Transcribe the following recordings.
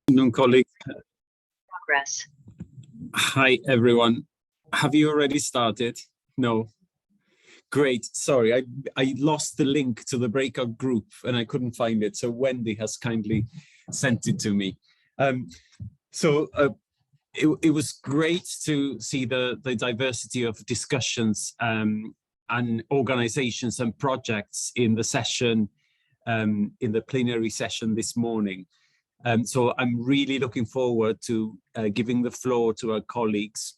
Afternoon, colleague. Progress. Hi, everyone. Have you already started? No. Great. Sorry, I lost the link to the breakout group and I couldn't find it. So Wendy has kindly sent it to me. It was great to see the diversity of discussions and organizations and projects in the session, in the plenary session this morning. So I'm really looking forward to giving the floor to our colleagues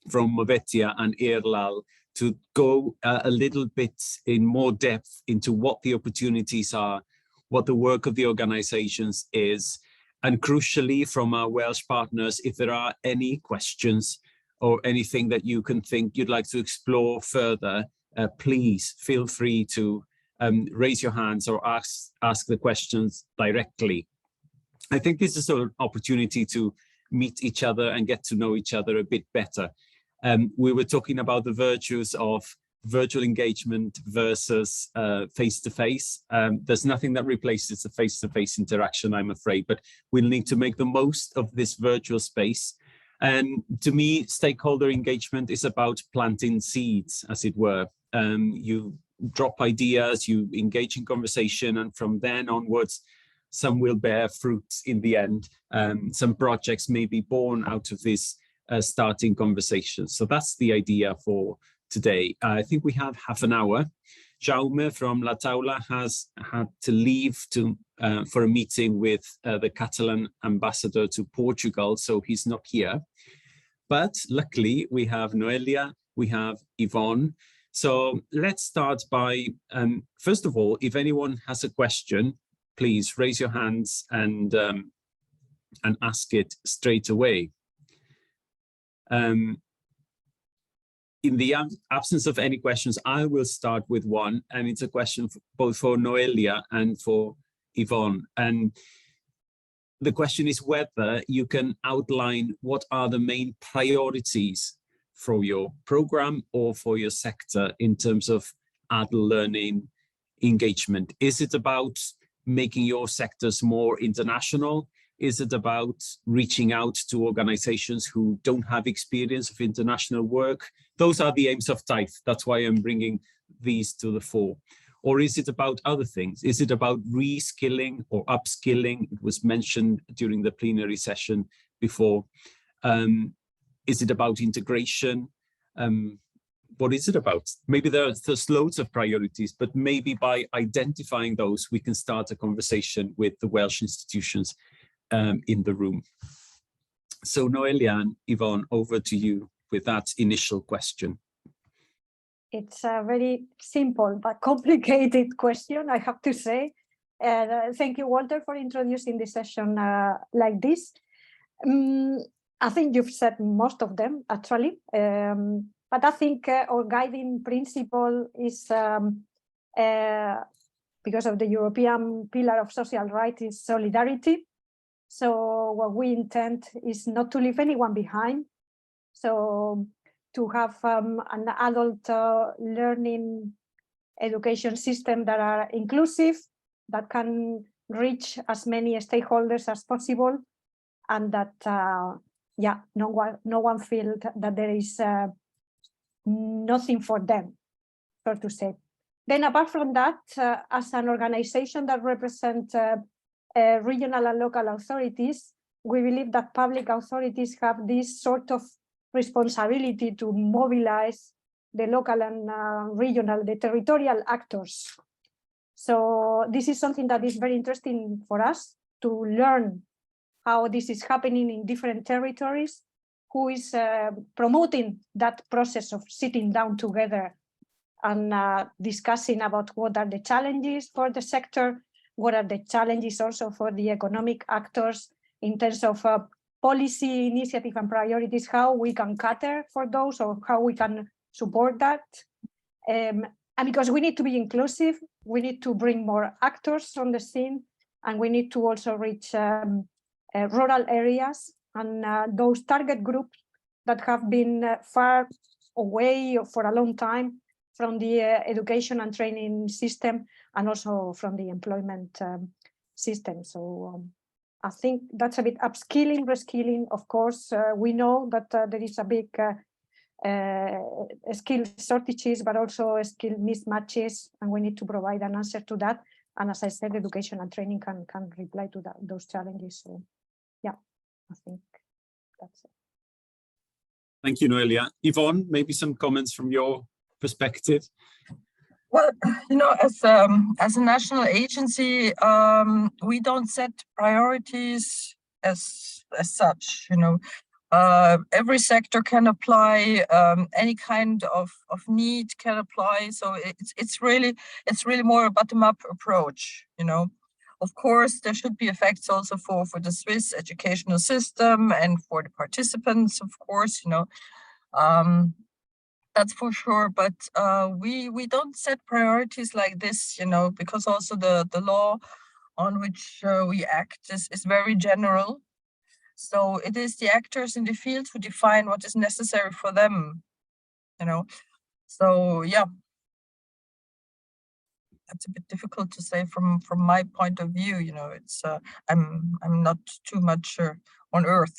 from Movetia and Irlal to go a little bit in more depth into what the opportunities are, what the work of the organizations is, and crucially from our Welsh partners, if there are any questions or anything that you can think you'd like to explore further, please feel free to raise your hands or ask the questions directly. I think this is an opportunity to meet each other and get to know each other a bit better. We were talking about the virtues of virtual engagement versus face-to-face. There's nothing that replaces the face-to-face interaction, I'm afraid, but we'll need to make the most of this virtual space. And to me, stakeholder engagement is about planting seeds, as it were. You drop ideas, you engage in conversation, and from then onwards, some will bear fruits in the end. Some projects may be born out of this starting conversation. So that's the idea for today. I think we have half an hour. Jaume from La Taula has had to leave for a meeting with the Catalan ambassador to Portugal, so he's not here. But luckily, we have Noelia, we have Yvonne. So let's start by, first of all, if anyone has a question, please raise your hands and ask it straight away. In the absence of any questions, I will start with one, and it's a question both for Noelia and for Yvonne. And the question is whether you can outline what are the main priorities for your program or for your sector in terms of adult learning engagement. Is it about making your sectors more international? Is it about reaching out to organizations who don't have experience of international work? Those are the aims of Taith. That's why I'm bringing these to the fore. Or is it about other things? Is it about reskilling or upskilling? It was mentioned during the plenary session before. Is it about integration? What is it about? Maybe there's loads of priorities, but maybe by identifying those, we can start a conversation with the Welsh institutions in the room. So Noelia and Yvonne, over to you with that initial question. It's a very simple but complicated question, I have to say. Thank you, Walter, for introducing this session like this. I think you've said most of them, actually. But I think our guiding principle is, because of the European pillar of social rights, is solidarity. So what we intend is not to leave anyone behind. So to have an adult learning education system that are inclusive, that can reach as many stakeholders as possible, and that, no one feels that there is nothing for them, so to say. Then apart from that, as an organization that represents regional and local authorities, we believe that public authorities have this sort of responsibility to mobilize the local and regional, the territorial actors. So this is something that is very interesting for us to learn how this is happening in different territories, who is promoting that process of sitting down together and discussing about what are the challenges for the sector, what are the challenges also for the economic actors in terms of policy initiative and priorities, how we can cater for those or how we can support that. And because we need to be inclusive, we need to bring more actors on the scene, and we need to also reach rural areas and those target groups that have been far away for a long time from the education and training system and also from the employment system. So I think that's a bit upskilling, reskilling. Of course, we know that there is a big skill shortages, but also skill mismatches, and we need to provide an answer to that. And as I said, education and training can reply to those challenges. So, yeah, I think that's it. Thank you, Noelia. Yvonne, maybe some comments from your perspective. Well, as a national agency, we don't set priorities as such. Every sector can apply, any kind of need can apply. So it's really more a bottom-up approach. Of course, there should be effects also for the Swiss educational system and for the participants, of course. That's for sure, but we don't set priorities like this, because also the law on which we act is very general. So it is the actors in the field who define what is necessary for them, So yeah, that's a bit difficult to say from my point of view. It's I'm not too much on earth,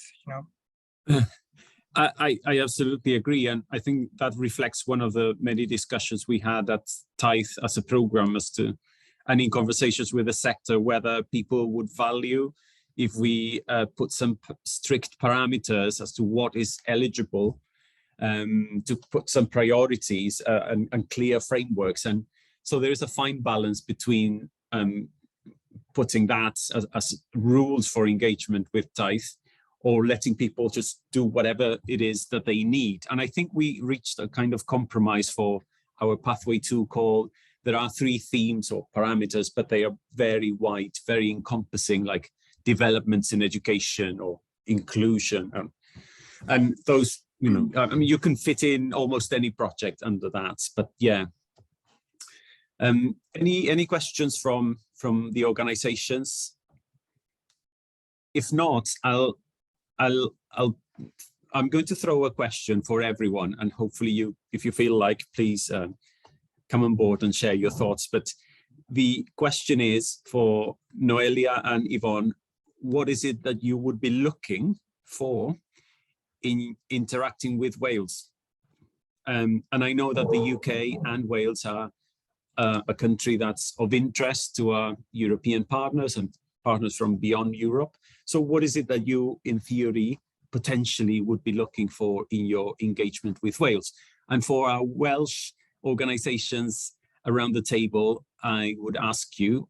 I absolutely agree, and I think that reflects one of the many discussions we had at Taith as a program, as to, and in conversations with the sector, whether people would value if we put some strict parameters as to what is eligible, to put some priorities and clear frameworks. And so there is a fine balance between putting that as rules for engagement with Taith, or letting people just do whatever it is that they need. And I think we reached a kind of compromise for our Pathway 2 call. There are 3 themes or parameters, but they are very wide, very encompassing, like developments in education or inclusion. And those, I mean, you can fit in almost any project under that, but yeah. Any questions from the organizations? If not, I'm going to throw a question for everyone, and hopefully you, if you feel like, please come on board and share your thoughts. But the question is for Noelia and Yvonne: what is it that you would be looking for in interacting with Wales? And I know that the UK and Wales are a country that's of interest to our European partners and partners from beyond Europe. So what is it that you, in theory, potentially would be looking for in your engagement with Wales? And for our Welsh organizations around the table, I would ask you,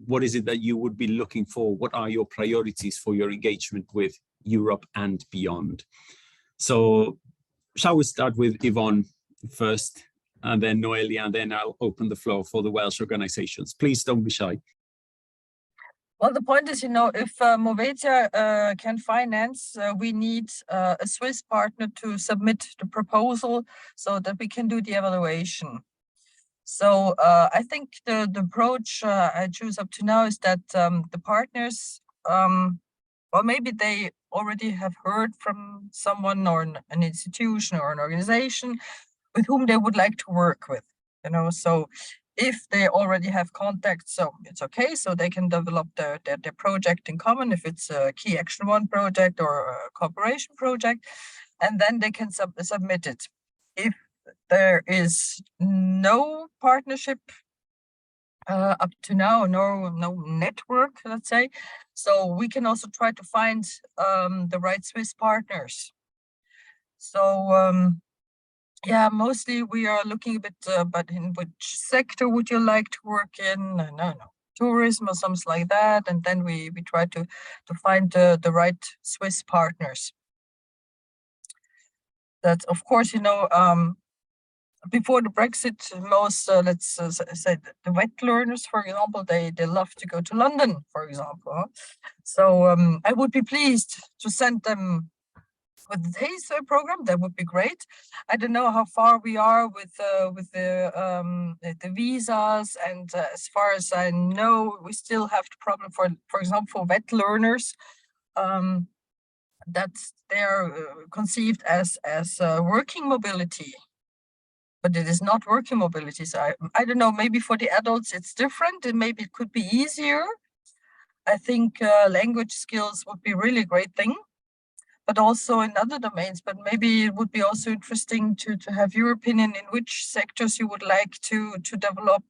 what is it that you would be looking for? What are your priorities for your engagement with Europe and beyond? So shall we start with Yvonne first, and then Noelia, and then I'll open the floor for the Welsh organizations. Please don't be shy. Well, the point is, if Movetia can finance, we need a Swiss partner to submit the proposal so that we can do the evaluation. So I think the approach I choose up to now is that the partners, well, maybe they already have heard from someone or an institution or an organization with whom they would like to work with, so if they already have contacts, so it's okay, so they can develop their project in common, if it's a Key Action 1 project or a cooperation project, and then they can submit it. If there is no partnership up to now, no network, let's say, so we can also try to find the right Swiss partners. So yeah, mostly we are looking a bit, but in which sector would you like to work in? No, tourism or something like that. And then we try to find the right Swiss partners. That, of course, before the Brexit, most, let's say the wet learners, for example, they love to go to London, for example. So I would be pleased to send them with the Taith program. That would be great. I don't know how far we are with the visas, and as far as I know, we still have the problem for example, for wet learners, that they are conceived as working mobility, but it is not working mobility. So I don't know. Maybe for the adults it's different, and maybe it could be easier. I think language skills would be really a great thing, but also in other domains. But maybe it would be also interesting to have your opinion in which sectors you would like to develop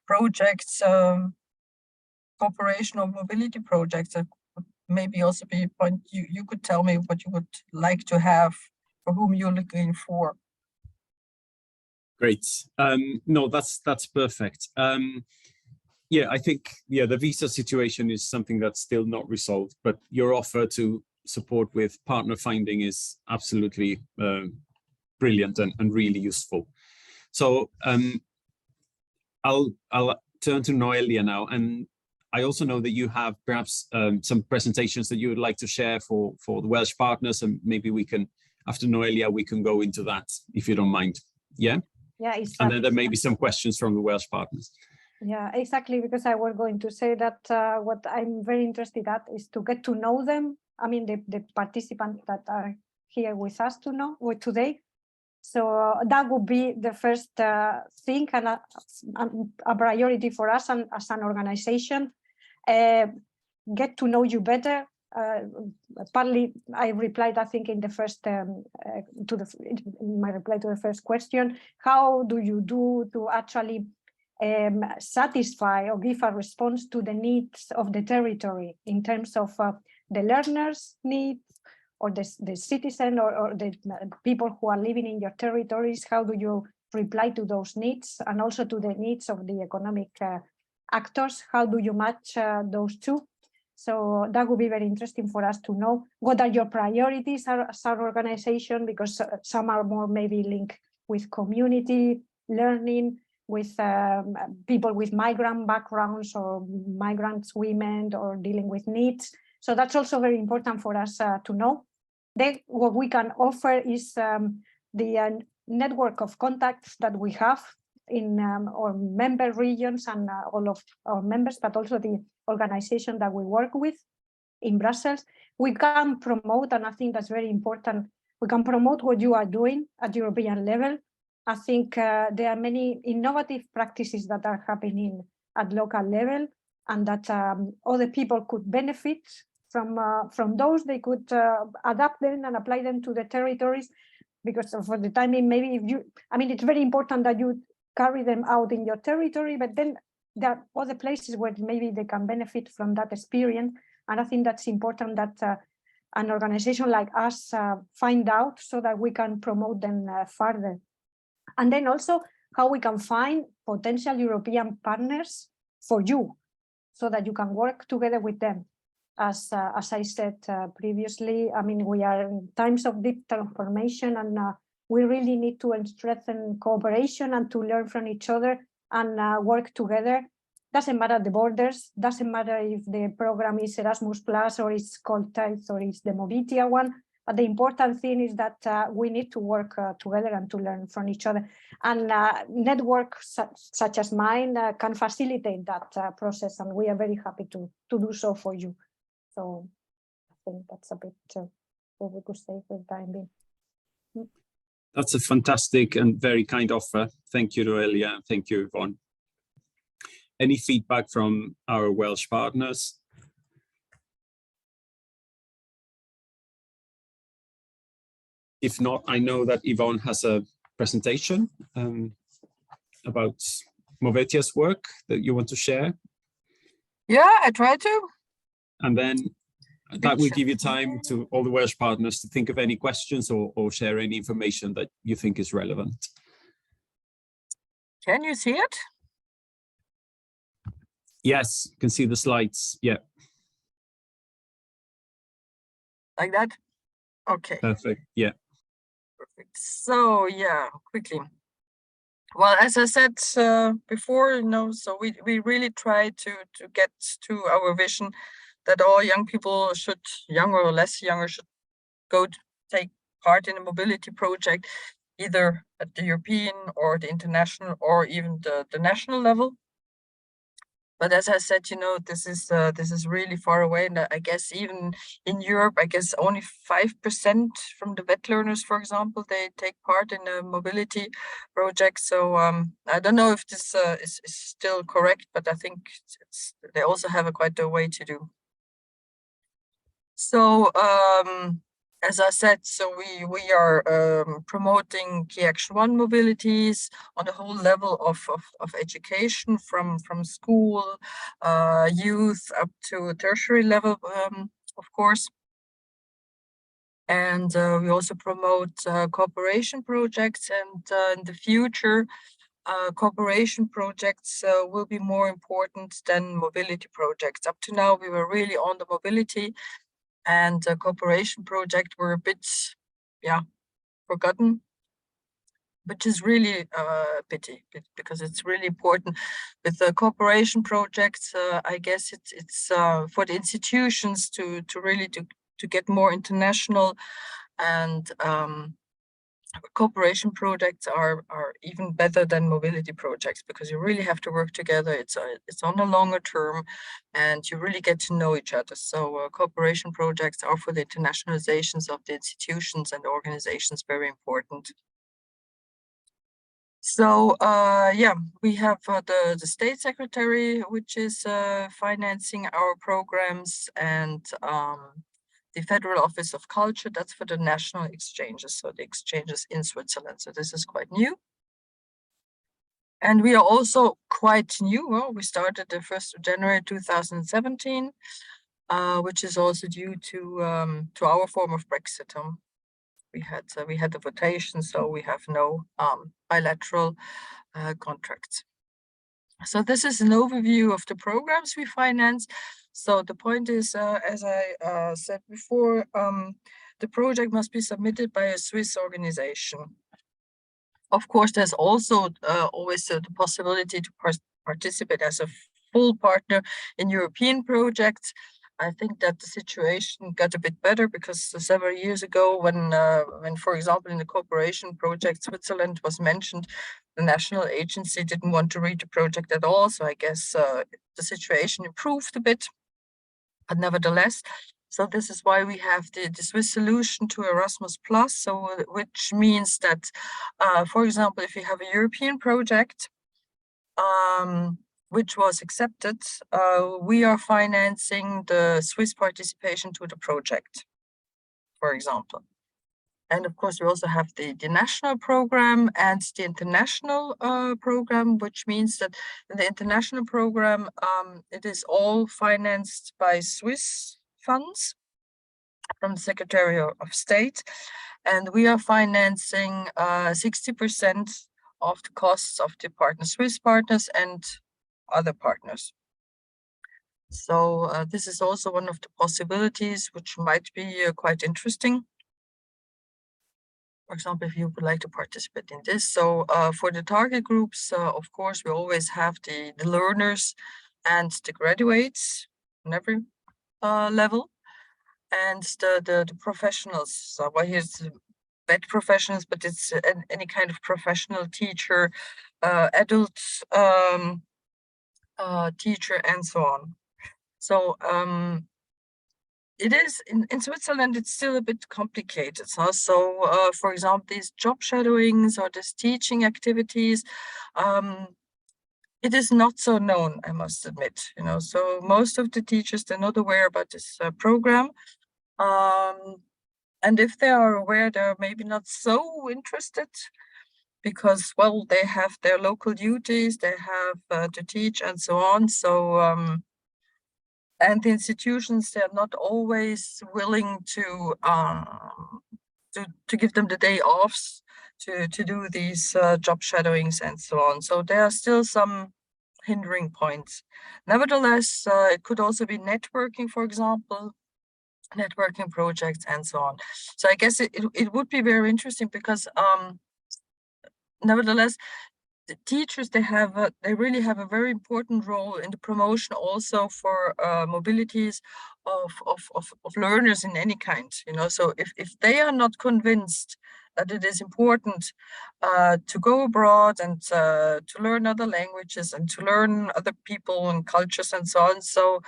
projects, cooperation or mobility projects. That would maybe also be a point you could tell me what you would like to have, for whom you're looking for. Great. No, that's perfect. Yeah, I think the visa situation is something that's still not resolved, but your offer to support with partner finding is absolutely brilliant and really useful. So I'll turn to Noelia now, and I also know that you have perhaps some presentations that you would like to share for the Welsh partners, and maybe we can, after Noelia, we can go into that if you don't mind. Yeah. Yeah, exactly. And then there may be some questions from the Welsh partners. Yeah, exactly, because I was going to say that what I'm very interested at is to get to know them. I mean, the participants that are here with us today. So that would be the first thing and a priority for us and as an organization. Get to know you better. Partly, I replied, I think, in the first in my reply to the first question. How do you do to actually satisfy or give a response to the needs of the territory in terms of the learners' needs or the citizen or the people who are living in your territories? How do you reply to those needs and also to the needs of the economic actors? How do you match those two? So that would be very interesting for us to know. What are your priorities as an organization? Because some are more maybe linked with community learning, with people with migrant backgrounds or migrants, women, or dealing with needs. So that's also very important for us to know. Then what we can offer is the network of contacts that we have in our member regions and all of our members, but also the organization that we work with in Brussels. We can promote, and I think that's very important, we can promote what you are doing at European level. I think there are many innovative practices that are happening at local level and that other people could benefit from those. They could adapt them and apply them to the territories, because for the timing, maybe if you, I mean, it's very important that you carry them out in your territory, but then there are other places where maybe they can benefit from that experience. And I think that's important that an organization like us find out so that we can promote them further. And then also how we can find potential European partners for you so that you can work together with them. As I said previously, I mean, we are in times of deep transformation and we really need to strengthen cooperation and to learn from each other and work together. Doesn't matter the borders, doesn't matter if the program is Erasmus Plus or it's called Taith or it's the Mobility one. But the important thing is that we need to work together and to learn from each other. And networks such as mine can facilitate that process. And we are very happy to do so for you. So I think that's a bit what we could say for the time being. That's a fantastic and very kind offer. Thank you, Noelia. Thank you, Yvonne. Any feedback from our Welsh partners? If not, I know that Yvonne has a presentation about Movetia's work that you want to share. Yeah, I try to. And then that will give you time to all the Welsh partners to think of any questions or share any information that you think is relevant. Can you see it? Yes, you can see the slides. Yeah. Like that? Okay. Perfect. Yeah. Perfect. So yeah, quickly. Well, as I said before, you know, so we really try to get to our vision that all young people should, younger or less younger, should take part in a mobility project, either at the European or the international or even the national level. But as I said, this is really far away, and I guess even in Europe, I guess only 5% from the vet learners, for example, they take part in a mobility project. So I don't know if this is still correct, but I think they also have quite a way to do. So as I said, so we are promoting Key Action 1 mobilities on the whole level of education, from school, youth, up to tertiary level, of course. And we also promote cooperation projects, and in the future, cooperation projects will be more important than mobility projects. Up to now, we were really on the mobility, and cooperation projects were a bit, forgotten, which is really a pity, because it's really important. With the cooperation projects, I guess it's for the institutions to really to get more international, and cooperation projects are even better than mobility projects, because you really have to work together. It's on a longer term, and you really get to know each other. So cooperation projects are, for the internationalizations of the institutions and organizations, very important. So we have the state secretary, which is financing our programs, and the Federal Office of Culture, that's for the national exchanges, so the exchanges in Switzerland. So this is quite new. And we are also quite new. Well, we started the 1st of January 2017, which is also due to our form of Brexit. We had the votation, so we have no bilateral contracts. So this is an overview of the programs we finance. So the point is, as I said before, the project must be submitted by a Swiss organization. Of course, there's also always the possibility to participate as a full partner in European projects. I think that the situation got a bit better, because several years ago, when for example, in the cooperation project, Switzerland was mentioned, the national agency didn't want to read the project at all. So I guess the situation improved a bit, but nevertheless. So this is why we have the Swiss solution to Erasmus+. So which means that, for example, if you have a European project, which was accepted, we are financing the Swiss participation to the project, for example. And of course, we also have the national program and the international program, which means that in the international program, it is all financed by Swiss funds from the Secretary of State. And we are financing 60% of the costs of the Swiss partners and other partners. So this is also one of the possibilities which might be quite interesting. For example, if you would like to participate in this. So for the target groups, of course, we always have the learners and the graduates on every level, and the professionals. So well, here's vet professionals, but it's any kind of professional teacher, adult teacher, and so on. So it is in Switzerland, it's still a bit complicated. So for example, these job shadowings or these teaching activities, it is not so known, I must admit. So most of the teachers, they're not aware about this program. And if they are aware, they're maybe not so interested, because, well, they have their local duties, they have to teach and so on. So and the institutions, they're not always willing to give them the day off to do these job shadowings and so on. So there are still some hindering points. Nevertheless, it could also be networking, for example, networking projects and so on. So I guess it would be very interesting, because nevertheless, the teachers, they really have a very important role in the promotion also for mobilities of learners in any kind. So if they are not convinced that it is important to go abroad and to learn other languages and to learn other people and cultures and so on. So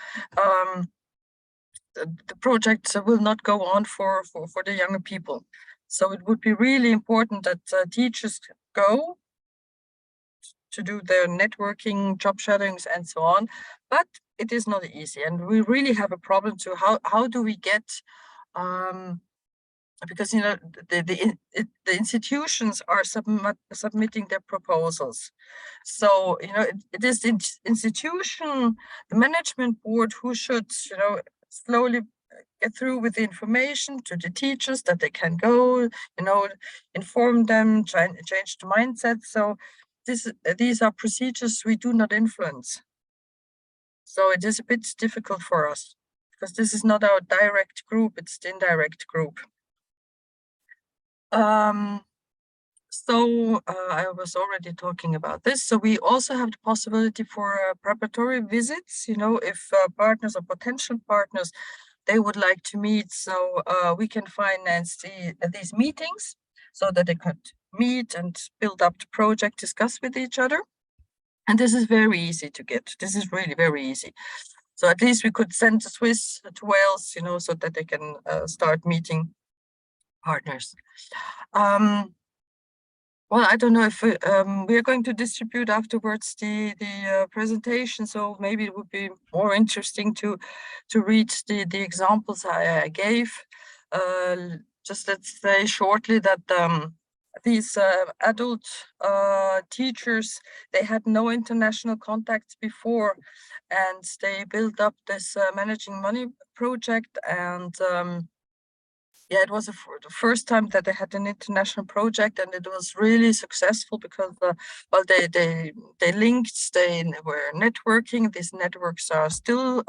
the project will not go on for the younger people. So it would be really important that teachers go to do their networking, job shadowings and so on, but it is not easy. And we really have a problem to how do we get, because, you know, the institutions are submitting their proposals. So, you know, it is the institution, the management board who should, you know, slowly get through with the information to the teachers that they can go, you know, inform them, try and change the mindset. So these are procedures we do not influence. So it is a bit difficult for us because this is not our direct group, it's the indirect group. I was already talking about this. So we also have the possibility for preparatory visits, you know, if partners or potential partners, they would like to meet. So we can finance these meetings so that they could meet and build up the project, discuss with each other. And this is very easy to get. This is really very easy. So at least we could send the Swiss to Wales, you know, so that they can start meeting partners. Well, I don't know if we are going to distribute afterwards the presentation, so maybe it would be more interesting to read the examples I gave. Just let's say shortly that these adult teachers, they had no international contacts before, and they built up this managing money project, and yeah, it was the first time that they had an international project, and it was really successful because, well, they linked, they were networking. These networks are still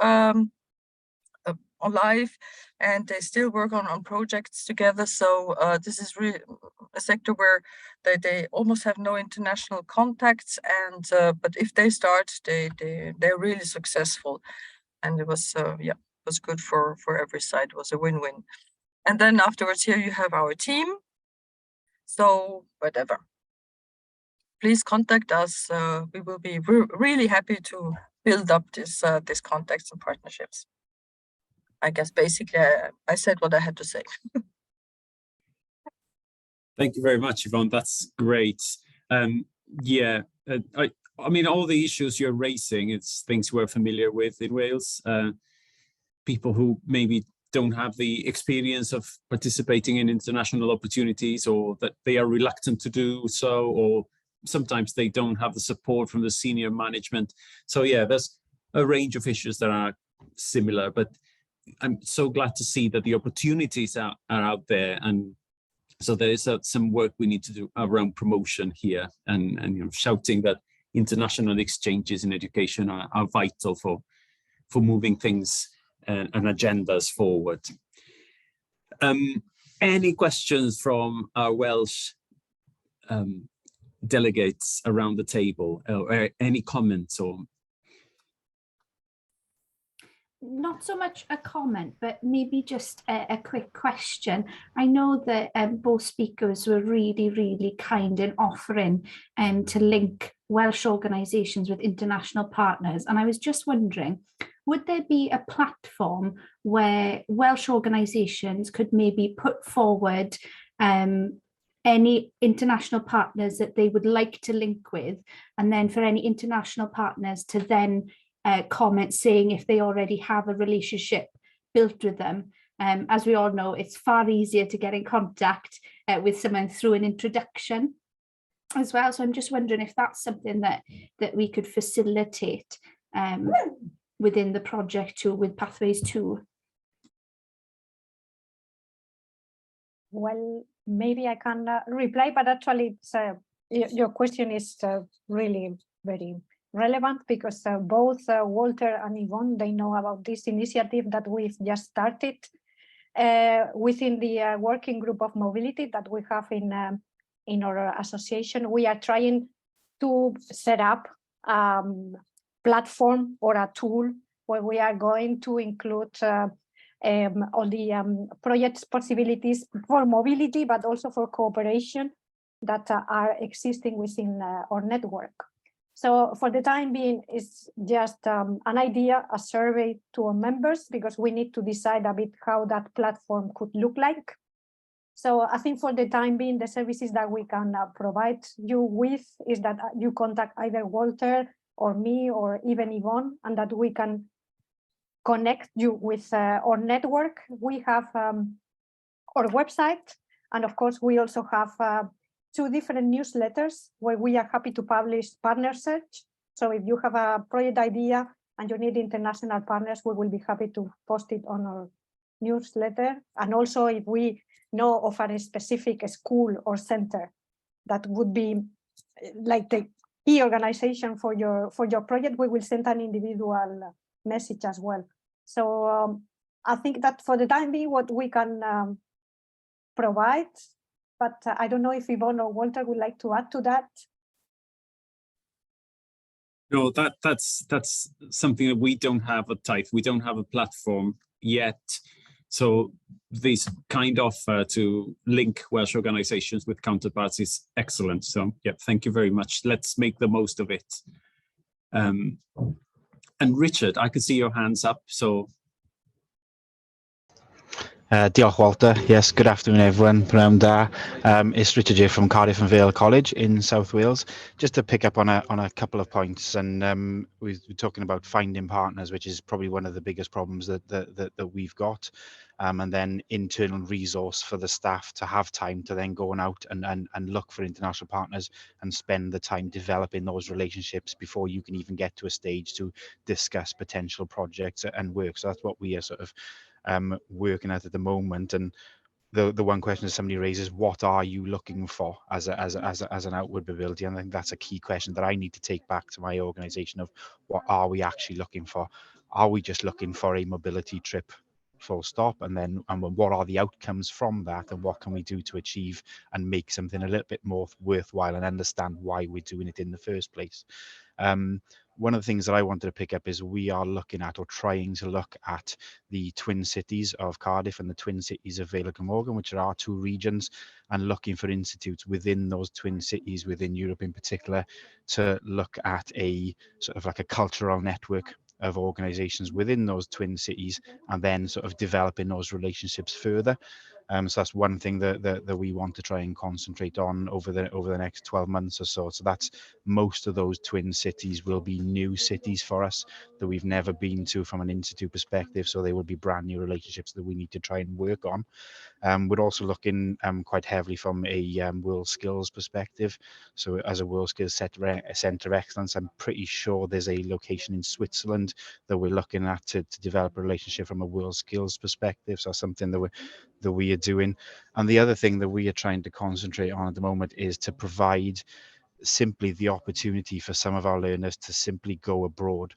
alive, and they still work on projects together. So this is really a sector where they almost have no international contacts, and but if they start, they're really successful, and it was yeah, it was good for every side. It was a win-win. And then afterwards, here you have our team. So whatever, please contact us. We will be really happy to build up this contacts and partnerships. I guess basically I said what I had to say. Thank you very much, Yvonne. That's great. Yeah, I mean, all the issues you're raising, it's things we're familiar with in Wales. People who maybe don't have the experience of participating in international opportunities, or that they are reluctant to do so, or sometimes they don't have the support from the senior management. So yeah, there's a range of issues that are similar, but I'm so glad to see that the opportunities are out there. And so there is some work we need to do around promotion here, and you know, shouting that international exchanges in education are vital for moving things and agendas forward. Any questions from our Welsh delegates around the table, or any comments? Or not so much a comment, but maybe just a quick question. I know that both speakers were really kind in offering to link Welsh organisations with international partners, and I was just wondering, would there be a platform where Welsh organisations could maybe put forward any international partners that they would like to link with, and then for any international partners to then comment saying if they already have a relationship built with them? As we all know, it's far easier to get in contact with someone through an introduction as well. So I'm just wondering if that's something that we could facilitate within the project too, with Pathways 2. Well, maybe I can reply, but actually your question is really very relevant, because both Walter and Yvonne, they know about this initiative that we've just started within the working group of mobility that we have in our association. We are trying to set up platform or a tool where we are going to include all the project possibilities for mobility, but also for cooperation that are existing within our network. So for the time being, it's just an idea, a survey to our members, because we need to decide a bit how that platform could look like. So I think for the time being, the services that we can provide you with is that you contact either Walter or me or even Yvonne, and that we can connect you with our network. We have our website, and of course, we also have 2 different newsletters where we are happy to publish partner search. So if you have a project idea and you need international partners, we will be happy to post it on our newsletter. And also if we know of a specific school or center that would be like the key organization for your project, we will send an individual message as well. So I think that for the time being, what we can provide, but I don't know if Yvonne or Walter would like to add to that. No, that's something that we don't have at Taith. We don't have a platform yet. So this kind offer to link Welsh organisations with counterparts is excellent. So yeah, thank you very much. Let's make the most of it. And Richard, I can see your hands up. So. Diolch, Walter. Yes, good afternoon, everyone. Pnawn da. It's Richard here from Cardiff and Vale College in South Wales. Just to pick up on a couple of points, and we're talking about finding partners, which is probably one of the biggest problems that we've got, and then internal resource for the staff to have time to then go out and look for international partners and spend the time developing those relationships before you can even get to a stage to discuss potential projects and work. So that's what we are sort of working at the moment. And the one question that somebody raises, what are you looking for as an outward mobility? And I think that's a key question that I need to take back to my organization of what are we actually looking for? Are we just looking for a mobility trip full stop? And what are the outcomes from that, and what can we do to achieve and make something a little bit more worthwhile and understand why we're doing it in the first place? One of the things that I wanted to pick up is we are looking at, or trying to look at, the twin cities of Cardiff and the twin cities of Vale of Glamorgan, which are our 2 regions, and looking for institutes within those twin cities, within Europe in particular, to look at a sort of like a cultural network of organizations within those twin cities, and then sort of developing those relationships further. So that's one thing that we want to try and concentrate on over the next 12 months or so. So that's, most of those twin cities will be new cities for us that we've never been to from an institute perspective. So they will be brand new relationships that we need to try and work on. We're also looking quite heavily from a world skills perspective. So as a world skills centre of excellence, I'm pretty sure there's a location in Switzerland that we're looking at to develop a relationship from a world skills perspective. So something that we are doing. And the other thing that we are trying to concentrate on at the moment is to provide simply the opportunity for some of our learners to simply go abroad.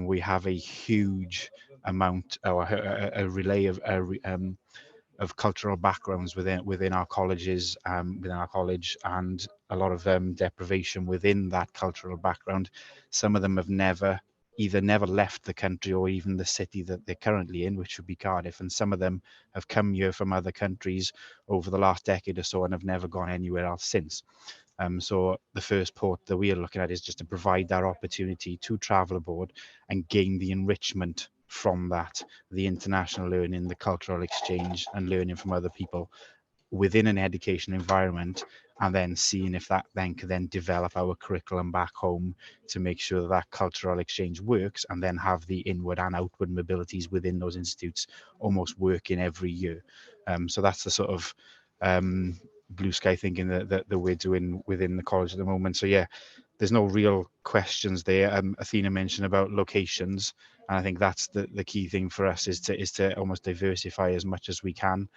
We have a huge amount, or a relay of cultural backgrounds within our colleges, within our college, and a lot of deprivation within that cultural background. Some of them have either never left the country or even the city that they're currently in, which would be Cardiff, and some of them have come here from other countries over the last decade or so and have never gone anywhere else since. So the first port that we are looking at is just to provide that opportunity to travel abroad and gain the enrichment from that, the international learning, the cultural exchange, and learning from other people within an education environment, and then seeing if that then can then develop our curriculum back home to make sure that that cultural exchange works, and then have the inward and outward mobilities within those institutes almost working every year. So that's the sort of blue sky thinking that we're doing within the college at the moment. So yeah, there's no real questions there. Athena mentioned about locations, and I think that's the key thing for us is to almost diversify as much as we can.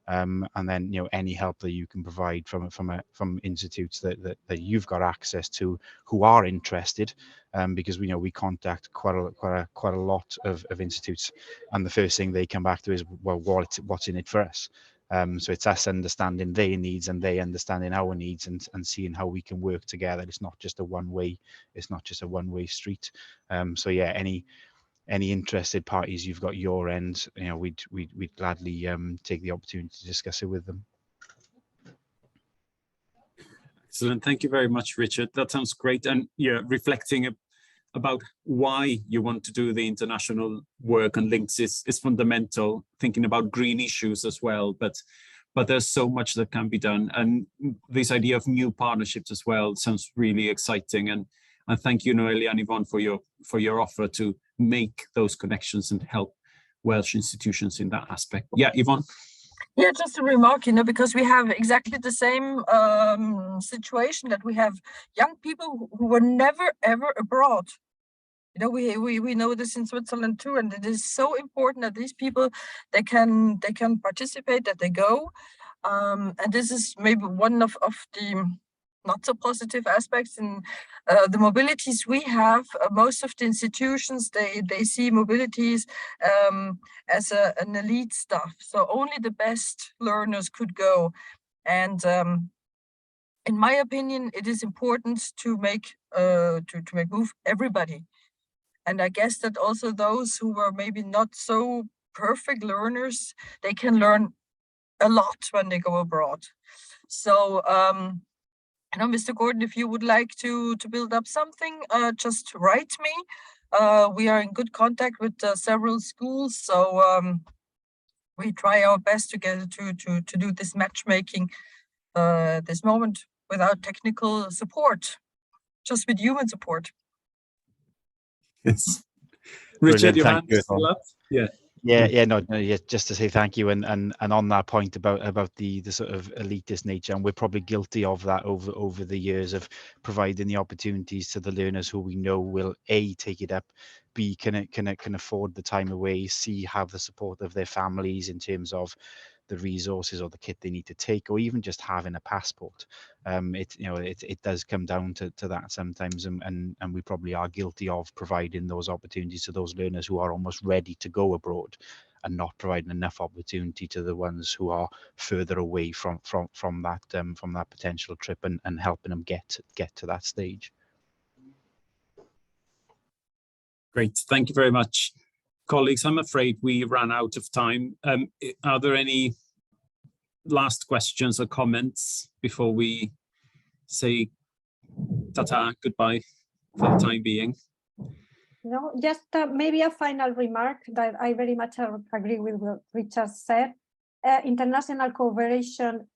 And then, you know, any help that you can provide from institutes that you've got access to who are interested, because we know we contact quite a lot of institutes, and the first thing they come back to is, well, what's in it for us? So it's us understanding their needs and they understanding our needs, and seeing how we can work together. It's not just a one-way street. So yeah, any interested parties you've got your end, you know, we'd gladly take the opportunity to discuss it with them. Excellent. Thank you very much, Richard. That sounds great. And yeah, reflecting about why you want to do the international work and links is fundamental, thinking about green issues as well, but there's so much that can be done. And this idea of new partnerships as well sounds really exciting. And thank you, Noelia and Yvonne, for your offer to make those connections and help Welsh institutions in that aspect. Yeah, Yvonne? Yeah, just a remark, because we have exactly the same situation, that we have young people who were never ever abroad. We know this in Switzerland too, and it is so important that these people they can participate, that they go, and this is maybe one of the not so positive aspects in the mobilities we have. Most of the institutions, they see mobilities as an elite stuff. So only the best learners could go. And in my opinion, it is important to make move everybody. And I guess that also those who were maybe not so perfect learners, they can learn a lot when they go abroad. So Mr. Gordon, if you would like to build up something, just write me. We are in good contact with several schools, so we try our best to get to do this matchmaking this moment without technical support, just with human support. Yes. Richard, your hand is still up? Yeah. Yeah, just to say thank you, and on that point about the sort of elitist nature, and we're probably guilty of that over the years of providing the opportunities to the learners who we know will A, take it up, B, can afford the time away, C, have the support of their families in terms of the resources or the kit they need to take, or even just having a passport. It does come down to that sometimes, and we probably are guilty of providing those opportunities to those learners who are almost ready to go abroad, and not providing enough opportunity to the ones who are further away from that potential trip, and helping them get to that stage. Great, thank you very much. Colleagues, I'm afraid we ran out of time. Are there any last questions or comments before we say ta-ta, goodbye for the time being? No, just maybe a final remark that I very much agree with what Richard said. International cooperation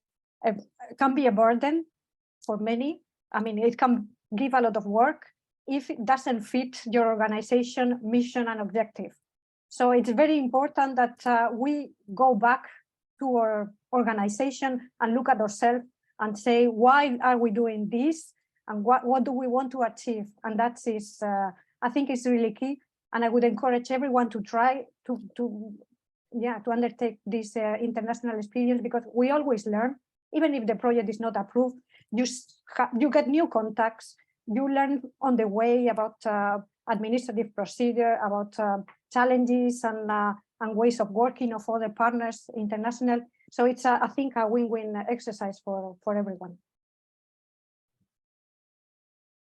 can be a burden for many. I mean, it can give a lot of work if it doesn't fit your organization, mission, and objective. So it's very important that we go back to our organization and look at ourselves and say, why are we doing this? And what do we want to achieve? And that is, I think it's really key. And I would encourage everyone to try to undertake this international experience, because we always learn, even if the project is not approved, you get new contacts, you learn on the way about administrative procedure, about challenges and ways of working of other partners, international. So it's, I think, a win-win exercise for everyone.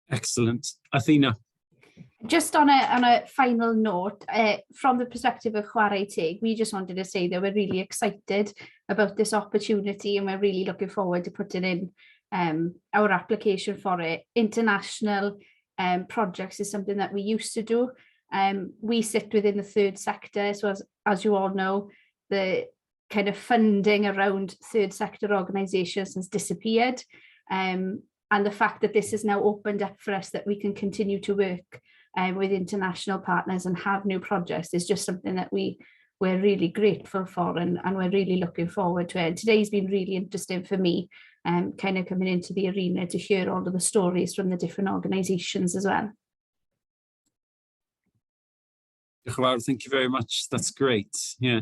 Excellent. Athena. Just on a final note, from the perspective of Chwarae Teg, we just wanted to say that we're really excited about this opportunity, and we're really looking forward to putting in our application for it. International projects is something that we used to do. We sit within the third sector, so as you all know, the kind of funding around third sector organisations has disappeared, and the fact that this has now opened up for us, that we can continue to work with international partners and have new projects, is just something that we're really grateful for, and we're really looking forward to it. And today's been really interesting for me, kind of coming into the arena to hear all of the stories from the different organisations as well. Thank you very much. That's great. Yeah.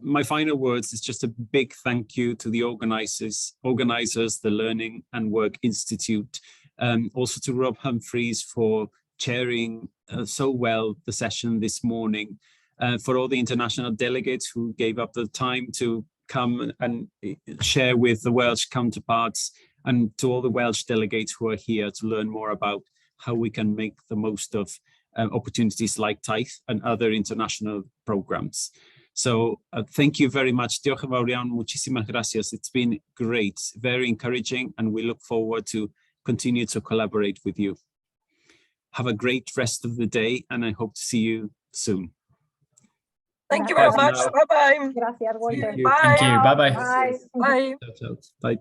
My final words is just a big thank you to the organisers, the Learning and Work Institute, also to Rob Humphreys for chairing so well the session this morning, for all the international delegates who gave up the time to come and share with the Welsh counterparts, and to all the Welsh delegates who are here to learn more about how we can make the most of opportunities like Taith and other international programs. So thank you very much. Diolch yn fawr iawn. Muchísimas gracias. It's been great, very encouraging, and we look forward to continue to collaborate with you. Have a great rest of the day, and I hope to see you soon. Thank you very much. Bye-bye. Gracias, Walter. Bye. Thank you. Bye-bye. Bye. Ciao, ciao. Bye.